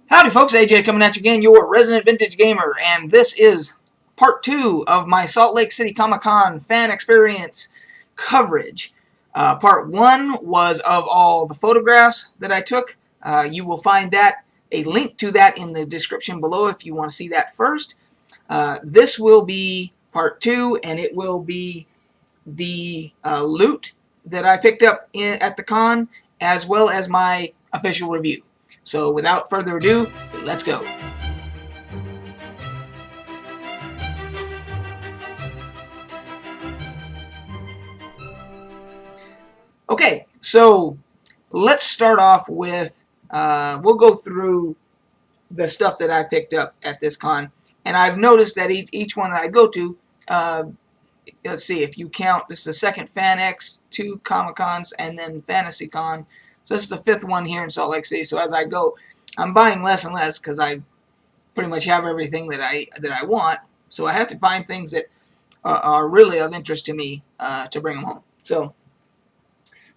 Howdy folks, AJ coming at you again, your resident vintage gamer, and this is part 2 of my Salt Lake City ComicCon fan experience coverage. Part 1 was of all the photographs that I took. You will find a link to that in the description below if you want to see that first. This will be part 2, and it will be the loot that I picked up at the con, as well as my official review. So without further ado, let's go. Okay, so let's start off with, we'll go through the stuff that I picked up at this con. And I've noticed that each one that I go to, let's see, if you count, this is the second FanX, 2 ComicCons, and then FantasyCon. So this is the 5th one here in Salt Lake City. So as I go, I'm buying less and less because I pretty much have everything that I want. So I have to find things that are really of interest to me to bring them home. So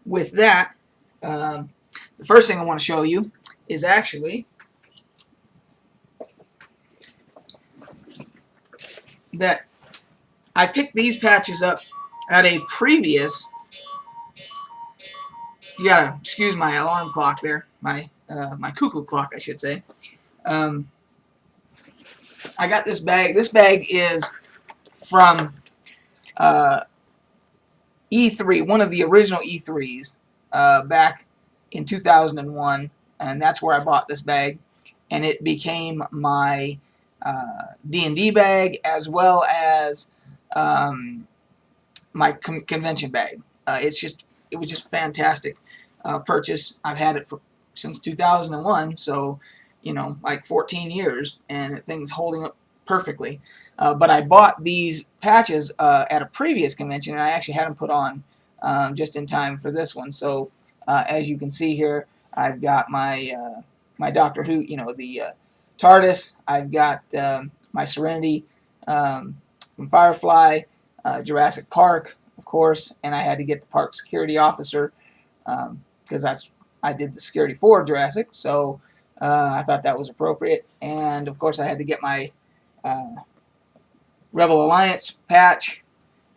with that, the first thing I want to show you is actually that I picked these patches up at a previous. You gotta excuse my alarm clock there, my cuckoo clock, I should say. I got this bag. This bag is from E3, one of the original E3s, back in 2001, and that's where I bought this bag, and it became my D&D bag as well as my convention bag. It was just fantastic purchase. I've had it since 2001, so like 14 years, and the thing's holding up perfectly. But I bought these patches at a previous convention, and I actually had them put on just in time for this one. So as you can see here, I've got my my Doctor Who, the TARDIS. I've got my Serenity from Firefly, Jurassic Park, of course, and I had to get the park security officer because I did the security for Jurassic, so I thought that was appropriate. And of course I had to get my Rebel Alliance patch,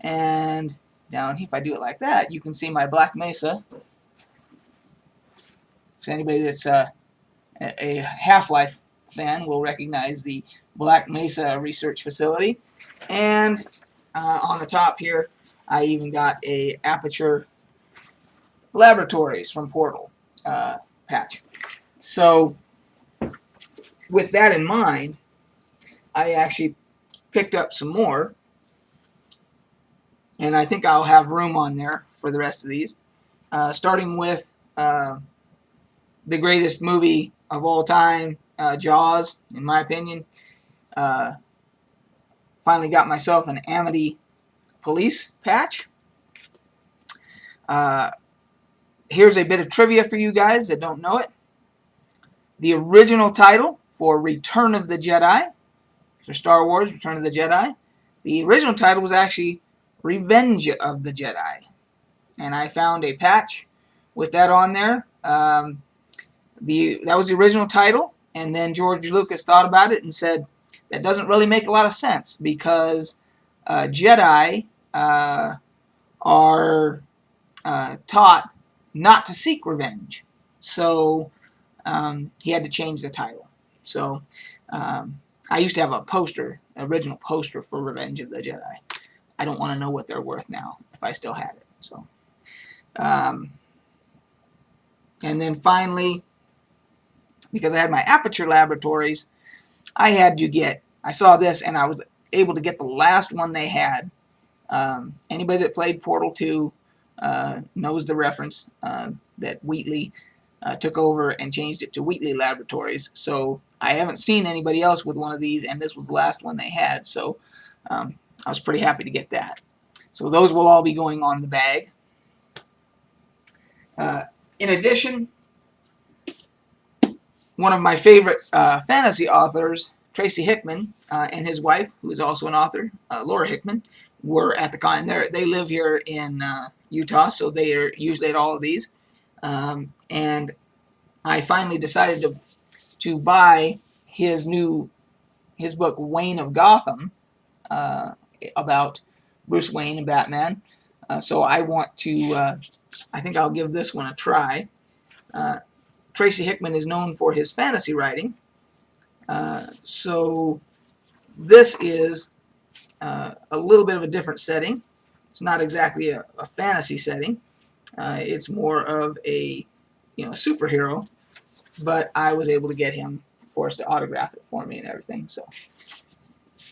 and down here, if I do it like that, you can see my Black Mesa. So anybody that's a Half-Life fan will recognize the Black Mesa research facility. And on the top here, I even got a Aperture Laboratories from Portal patch. So with that in mind, I actually picked up some more, and I think I'll have room on there for the rest of these, starting with the greatest movie of all time, Jaws, in my opinion. Finally got myself an Amity Police patch. Here's a bit of trivia for you guys that don't know it. The original title for Return of the Jedi, for Star Wars Return of the Jedi, the original title was actually Revenge of the Jedi. And I found a patch with that on there. That was the original title, and then George Lucas thought about it and said, that doesn't really make a lot of sense because Jedi are taught not to seek revenge. So he had to change the title. So I used to have a poster, original poster for Revenge of the Jedi. I don't want to know what they're worth now if I still had it. So, and then finally, because I had my Aperture Laboratories, I saw this and I was able to get the last one they had. Anybody that played Portal 2 knows the reference that Wheatley took over and changed it to Wheatley Laboratories. So I haven't seen anybody else with one of these, and this was the last one they had. So I was pretty happy to get that. So those will all be going on the bag. In addition, one of my favorite fantasy authors, Tracy Hickman, and his wife, who is also an author, Laura Hickman, were at the con. They live here in Utah, so they are usually at all of these. And I finally decided to buy his book Wayne of Gotham, about Bruce Wayne and Batman. So I want to, I think I'll give this one a try. Tracy Hickman is known for his fantasy writing. So this is a little bit of a different setting. It's not exactly a fantasy setting. It's more of a superhero, but I was able to get him, of course, to autograph it for me and everything. So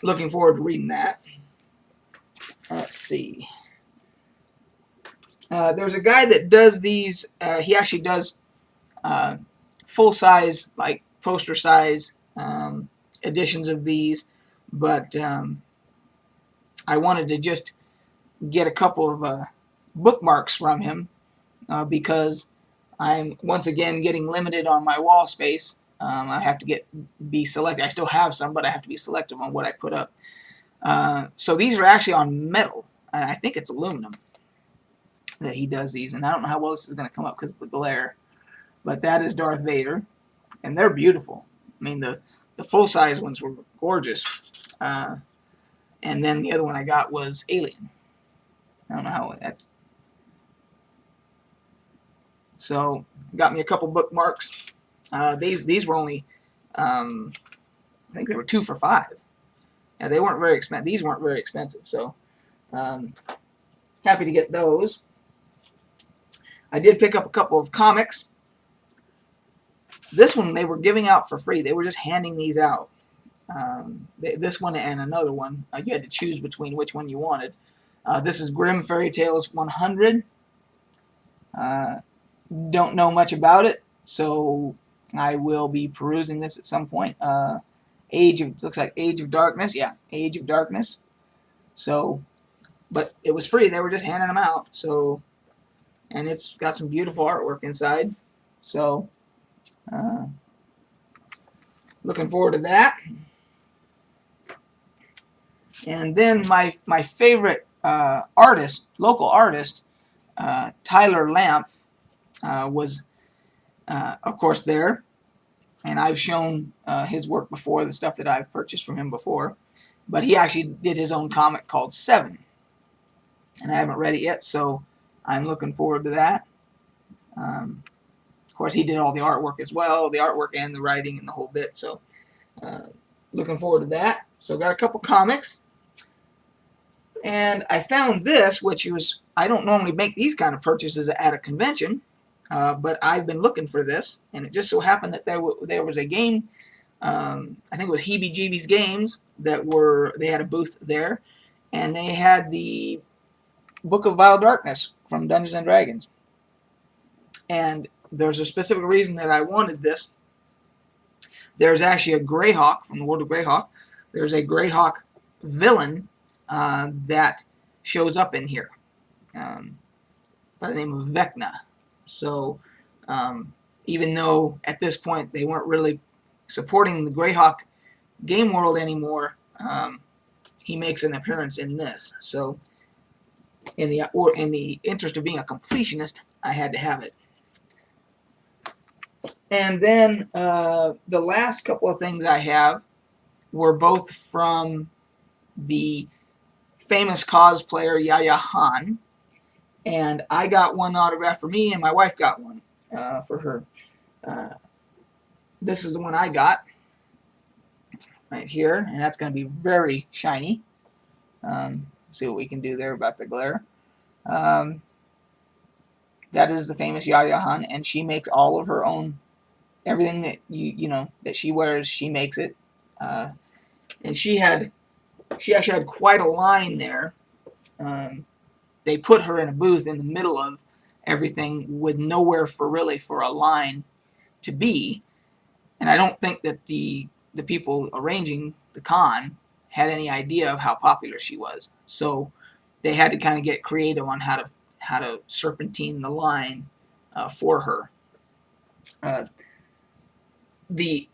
looking forward to reading that. Let's see. There's a guy that does these. He actually does full size, like poster size editions of these, but I wanted to just get a couple of bookmarks from him because I'm once again getting limited on my wall space. I have to be selective. I still have some, but I have to be selective on what I put up. So these are actually on metal. I think it's aluminum that he does these, and I don't know how well this is going to come up because of the glare. But that is Darth Vader, and they're beautiful. I mean, the full-size ones were gorgeous. And then the other one I got was Alien. I don't know how that's... So, got me a couple bookmarks. These were only, I think they were 2 for $5. Yeah, they weren't very expensive. These weren't very expensive, so happy to get those. I did pick up a couple of comics. This one they were giving out for free. They were just handing these out. This one and another one. You had to choose between which one you wanted. This is Grimm Fairy Tales 100. Don't know much about it, so I will be perusing this at some point. Looks like Age of Darkness. Yeah, Age of Darkness. So, but it was free. They were just handing them out. So, and it's got some beautiful artwork inside. So, looking forward to that. And then my favorite local artist, Tyler Lampf, was of course there. And I've shown his work before, the stuff that I've purchased from him before. But he actually did his own comic called 7. And I haven't read it yet, so I'm looking forward to that. Of course, he did all the artwork as well, the artwork and the writing and the whole bit. So looking forward to that. So got a couple comics. And I found this, which was, I don't normally make these kind of purchases at a convention. But I've been looking for this, and it just so happened that there was a game, I think it was Heebie Jeebies Games, they had a booth there, and they had the Book of Vile Darkness from Dungeons and Dragons. And there's a specific reason that I wanted this. There's actually a Greyhawk from the world of Greyhawk. There's a Greyhawk villain that shows up in here by the name of Vecna. So, even though at this point they weren't really supporting the Greyhawk game world anymore, he makes an appearance in this. So, in the interest of being a completionist, I had to have it. And then the last couple of things I have were both from the famous cosplayer Yaya Han. And I got one autograph for me, and my wife got one for her. This is the one I got right here, and that's going to be very shiny. See what we can do there about the glare. That is the famous Yaya Han, and she makes all of her own. Everything that that she wears, she makes it. And she actually had quite a line there. They put her in a booth in the middle of everything with nowhere for a line to be. And I don't think that the people arranging the con had any idea of how popular she was. So they had to kind of get creative on how to serpentine the line for her. The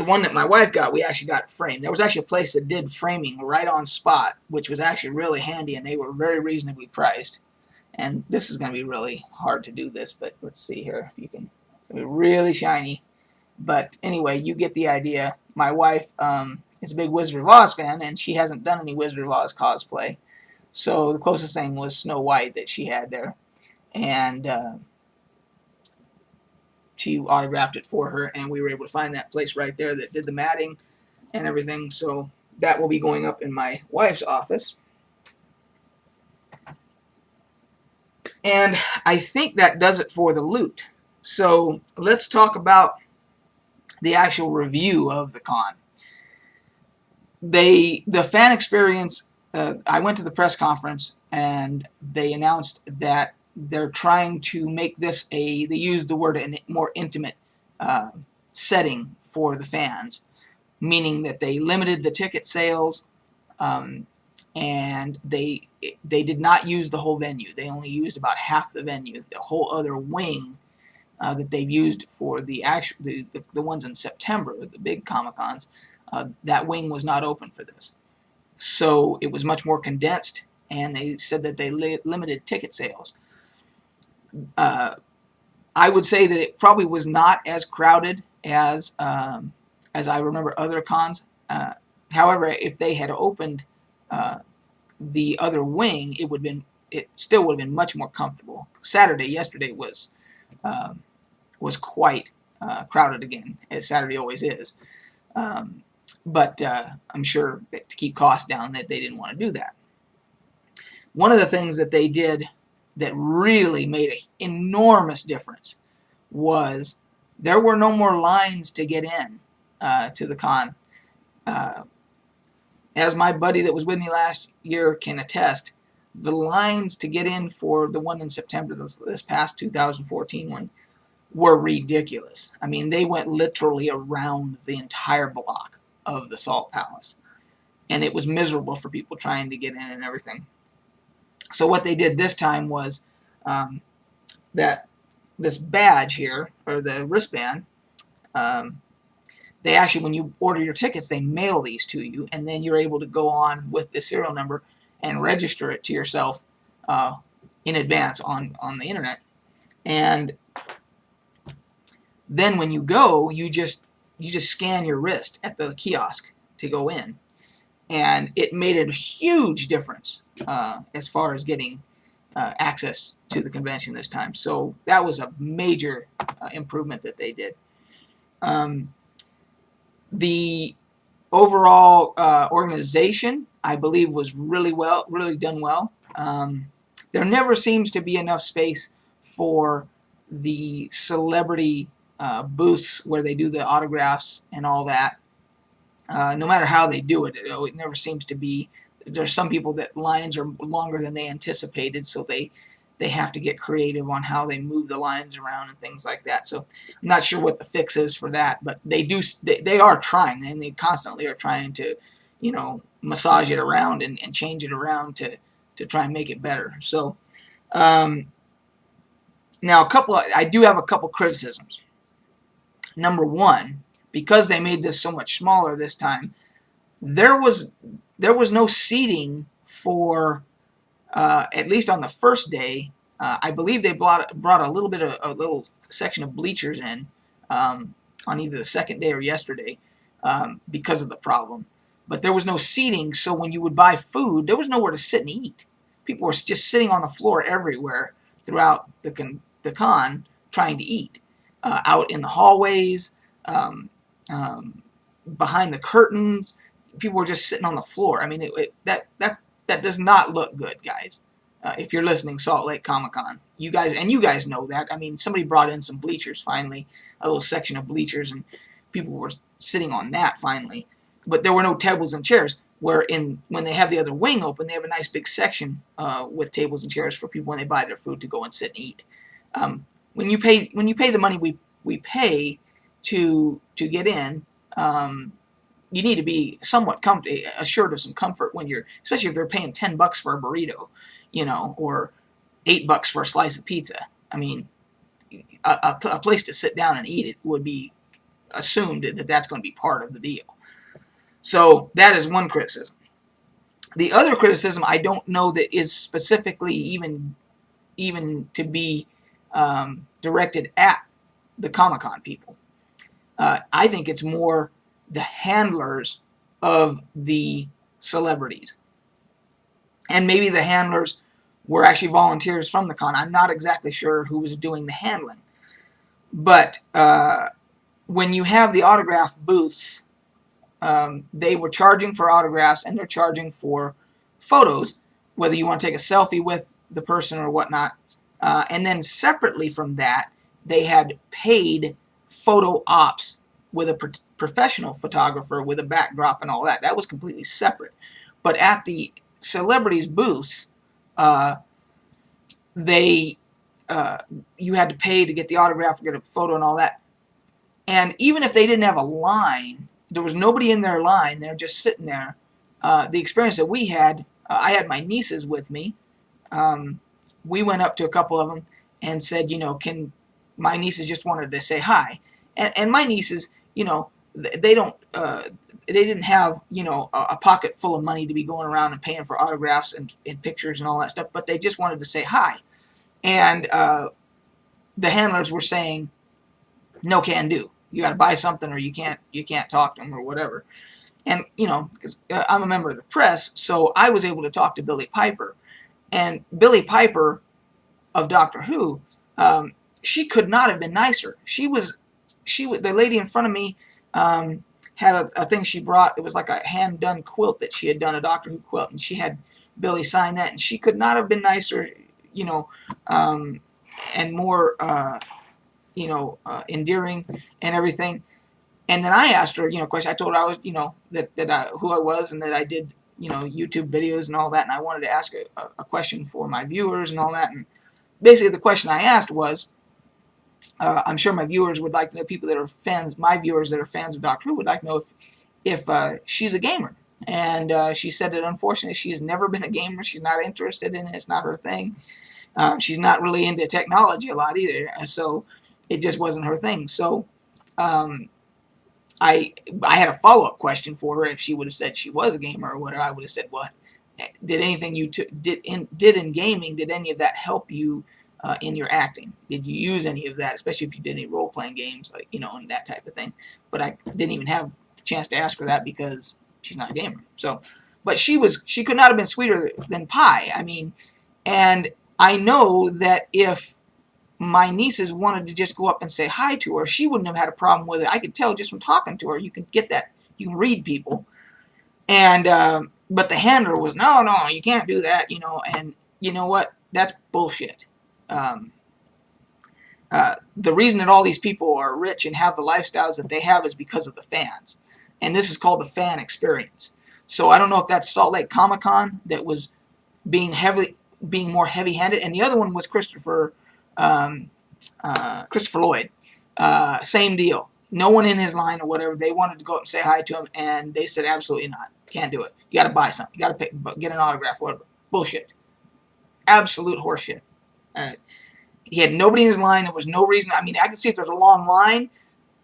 one that my wife got, we actually got framed. There was actually a place that did framing right on spot, which was actually really handy, and they were very reasonably priced. And this is going to be really hard to do this, but let's see here if you can. It's going to be really shiny. But anyway, you get the idea. My wife is a big Wizard of Oz fan, and she hasn't done any Wizard of Oz cosplay. So the closest thing was Snow White that she had there. And she autographed it for her, and we were able to find that place right there that did the matting and everything. So that will be going up in my wife's office. And I think that does it for the loot. So let's talk about the actual review of the con. The fan experience, I went to the press conference and they announced that they're trying to make this they used the word a more intimate setting for the fans, meaning that they limited the ticket sales, and they did not use the whole venue. They only used about half the venue. The whole other wing that they've used for the ones in September, the big Comic-Cons, that wing was not open for this. So it was much more condensed, and they said that they limited ticket sales. I would say that it probably was not as crowded as I remember other cons. However, if they had opened the other wing, it still would have been much more comfortable. Yesterday was quite crowded again, as Saturday always is. But I'm sure that to keep costs down that they didn't want to do that. One of the things that they did that really made an enormous difference was there were no more lines to get in to the con. As my buddy that was with me last year can attest, the lines to get in for the one in September, this past 2014 one, were ridiculous. I mean, they went literally around the entire block of the Salt Palace. And it was miserable for people trying to get in and everything. So what they did this time was that this badge here, or the wristband, they actually, when you order your tickets, they mail these to you, and then you're able to go on with the serial number and register it to yourself in advance on the internet. And then when you go, you just scan your wrist at the kiosk to go in. And it made a huge difference as far as getting access to the convention this time. So that was a major improvement that they did. The overall organization, I believe, was really done well. There never seems to be enough space for the celebrity booths where they do the autographs and all that. No matter how they do it, it never seems to be. There's some people that lines are longer than they anticipated, so they have to get creative on how they move the lines around and things like that. So I'm not sure what the fix is for that, but they are trying, and they constantly are trying to, massage it around and change it around to try and make it better. So now I do have a couple criticisms. Number one, because they made this so much smaller this time, there was no seating for at least on the first day. I believe they brought a little section of bleachers in on either the second day or yesterday because of the problem. But there was no seating, so when you would buy food, there was nowhere to sit and eat. People were just sitting on the floor everywhere throughout the con trying to eat. Out in the hallways, behind the curtains, people were just sitting on the floor. I mean, that does not look good, guys. If you're listening, Salt Lake Comic-Con, you guys know that. I mean, somebody brought in some bleachers finally, a little section of bleachers, and people were sitting on that finally. But there were no tables and chairs. When they have the other wing open, they have a nice big section with tables and chairs for people when they buy their food to go and sit and eat. When you pay the money we pay to get in, you need to be somewhat assured of some comfort especially if you're paying $10 for a burrito, or $8 for a slice of pizza. I mean, a place to sit down and eat it would be assumed that that's going to be part of the deal. So that is one criticism. The other criticism, I don't know that is specifically even to be directed at the Comic-Con people. I think it's more the handlers of the celebrities. And maybe the handlers were actually volunteers from the con. I'm not exactly sure who was doing the handling. But when you have the autograph booths, they were charging for autographs and they're charging for photos, whether you want to take a selfie with the person or whatnot. And then separately from that, they had paid photo ops with a professional photographer with a backdrop and all that. That was completely separate. But at the celebrities' booths, you had to pay to get the autograph, or get a photo and all that. And even if they didn't have a line, there was nobody in their line. They're just sitting there. The experience that we had, I had my nieces with me. We went up to a couple of them and said, my nieces just wanted to say hi. And my nieces, they didn't have, a pocket full of money to be going around and paying for autographs and pictures and all that stuff, but they just wanted to say hi. And the handlers were saying, no can do. You got to buy something, or you can't talk to them, or whatever. And, because I'm a member of the press, so I was able to talk to Billie Piper. And Billie Piper of Doctor Who, she could not have been nicer. The lady in front of me had a thing she brought. It was like a hand-done quilt that she had done, a Doctor Who quilt, and she had Billie sign that, and she could not have been nicer, and more, endearing and everything. And then I asked her, question. I told her I was, who I was, and that I did, YouTube videos and all that, and I wanted to ask a question for my viewers and all that. And basically the question I asked was, I'm sure my viewers would like to know, people that are fans, my viewers that are fans of Doctor Who would like to know if she's a gamer. And she said that unfortunately she has never been a gamer. She's not interested in it. It's not her thing. She's not really into technology a lot either. So it just wasn't her thing. So I had a follow-up question for her. If she would have said she was a gamer or whatever, I would have said, well, did anything you did in gaming, did any of that help you in your acting? Did you use any of that, especially if you did any role-playing games, like, and that type of thing? But I didn't even have the chance to ask her that because she's not a gamer. So, but she could not have been sweeter than pie. I mean, and I know that if my nieces wanted to just go up and say hi to her, she wouldn't have had a problem with it. I could tell just from talking to her. You can get that. You can read people. And but the handler was, no, you can't do that, and you know what? That's bullshit. The reason that all these people are rich and have the lifestyles that they have is because of the fans. And this is called the fan experience. So I don't know if that's Salt Lake ComicCon that was being more heavy-handed, and the other one was Christopher Lloyd. Same deal. No one in his line or whatever, they wanted to go up and say hi to him, and they said absolutely not. Can't do it. You got to buy something. You got to get an autograph, whatever. Bullshit. Absolute horseshit. He had nobody in his line. There was no reason. I mean, I can see if there's a long line,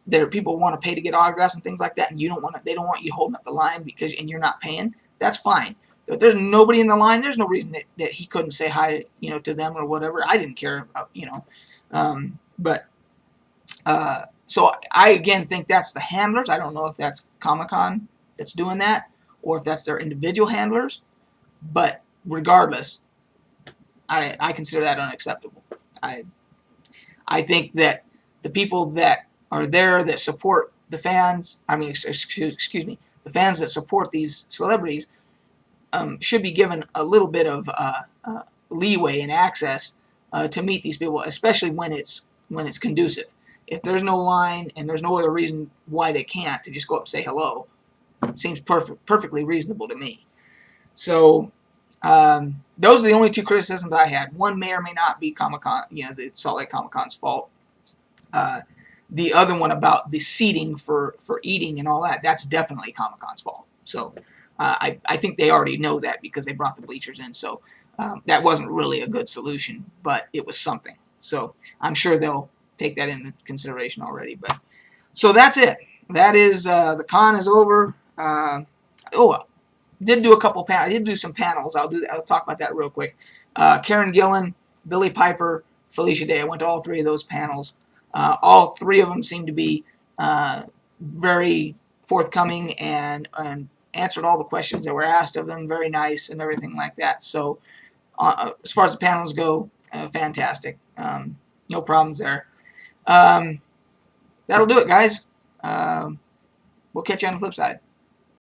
there are people who want to pay to get autographs and things like that, and they don't want you holding up the line and you're not paying. That's fine. But there's nobody in the line. There's no reason that he couldn't say hi, to them or whatever. I didn't care about, so I again think that's the handlers. I don't know if that's Comic-Con that's doing that, or if that's their individual handlers. But regardless, I consider that unacceptable. I think that the people that are there that support the fans, excuse me, the fans that support these celebrities, should be given a little bit of leeway and access to meet these people, especially when it's conducive. If there's no line and there's no other reason why they can't, to just go up and say hello, it seems perfectly reasonable to me. So those are the only two criticisms I had. One may or may not be Comic-Con, the Salt Lake Comic-Con's fault. The other one about the seating for eating and all that, that's definitely Comic-Con's fault. So I think they already know that because they brought the bleachers in. So that wasn't really a good solution, but it was something. So I'm sure they'll take that into consideration already. But so that's it. That is the con is over. Did do a couple panels. I did do some panels. I'll talk about that real quick. Karen Gillan, Billie Piper, Felicia Day. I went to all three of those panels. All three of them seem to be very forthcoming and answered all the questions that were asked of them. Very nice and everything like that. So as far as the panels go, fantastic. No problems there. That'll do it, guys. We'll catch you on the flip side.